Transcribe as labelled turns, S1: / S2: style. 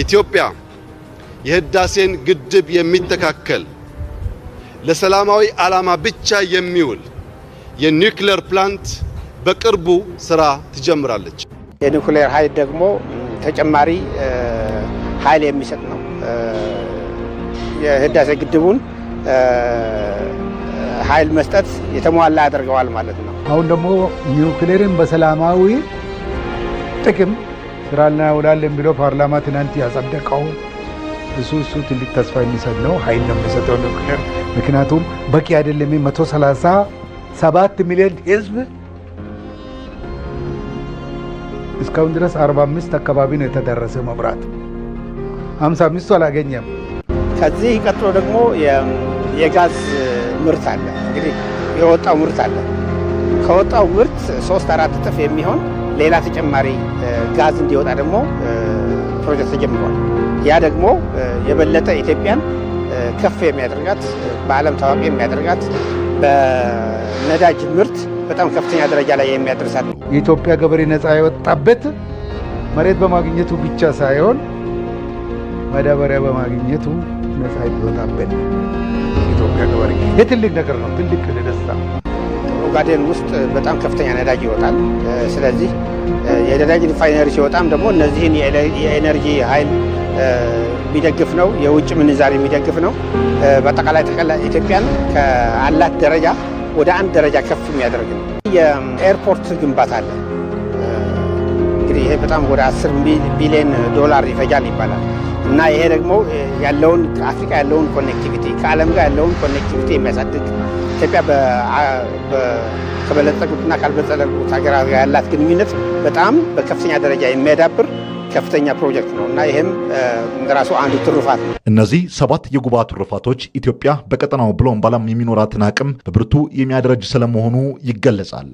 S1: ኢትዮጵያ የህዳሴን ግድብ የሚተካከል ለሰላማዊ ዓላማ ብቻ የሚውል የኒውክሌር ፕላንት በቅርቡ ስራ ትጀምራለች።
S2: የኒውክሌር ኃይል ደግሞ ተጨማሪ ኃይል የሚሰጥ ነው። የህዳሴ ግድቡን ኃይል መስጠት የተሟላ ያደርገዋል ማለት ነው።
S3: አሁን ደግሞ ኒውክሌርን በሰላማዊ ጥቅም ስራ ላይ ያውላልን ብሎ ፓርላማ ትናንት ያጸደቀው እሱ ትልቅ ተስፋ የሚሰጥ ነው። ኃይል ነው የሚሰጠው ኒውክሌር። ምክንያቱም በቂ አይደለም። 137 ሚሊዮን ህዝብ እስካሁን ድረስ 45 አካባቢ ነው የተደረሰ መብራት፣ 55 አላገኘም።
S2: ከዚህ ቀጥሎ ደግሞ የጋዝ ምርት አለ። እንግዲህ የወጣው ምርት አለ። ከወጣው ምርት 3-4 እጥፍ የሚሆን ሌላ ተጨማሪ ጋዝ እንዲወጣ ደግሞ ፕሮጀክት ተጀምሯል። ያ ደግሞ የበለጠ ኢትዮጵያን ከፍ የሚያደርጋት በዓለም ታዋቂ የሚያደርጋት በነዳጅ ምርት በጣም ከፍተኛ ደረጃ ላይ የሚያደርሳት ነው።
S3: የኢትዮጵያ ገበሬ ነፃ የወጣበት መሬት በማግኘቱ ብቻ ሳይሆን ማዳበሪያ በማግኘቱ ነፃ የሚወጣበት የኢትዮጵያ ገበሬ የትልቅ ነገር ነው። ትልቅ ደስታ።
S2: ኦጋዴን ውስጥ በጣም ከፍተኛ ነዳጅ ይወጣል። ስለዚህ የነዳጅ ሪፋይነሪ ሲወጣም ደግሞ እነዚህን የኤነርጂ ኃይል የሚደግፍ ነው። የውጭ ምንዛሪ የሚደግፍ ነው። በአጠቃላይ ኢትዮጵያን ከአላት ደረጃ ወደ አንድ ደረጃ ከፍ የሚያደርግ ነው። የኤርፖርት ግንባታ አለ። እንግዲህ ይሄ በጣም ወደ 10 ቢሊዮን ዶላር ይፈጃል ይባላል እና ይሄ ደግሞ ያለውን ከአፍሪካ ያለውን ኮኔክቲቪቲ ከዓለም ጋር ያለውን ኮኔክቲቪቲ የሚያሳድግ ኢትዮጵያ ከበለጸጉትና ካልበለጸጉት ሀገራት ጋር ያላት ግንኙነት በጣም በከፍተኛ ደረጃ የሚያዳብር ከፍተኛ ፕሮጀክት ነው እና ይሄም እንደራሱ አንዱ ትሩፋት ነው።
S4: እነዚህ 7 የጉባ ትሩፋቶች ኢትዮጵያ በቀጠናው ብሎም በዓለም የሚኖራትን አቅም በብርቱ የሚያደረጅ ስለመሆኑ ይገለጻል።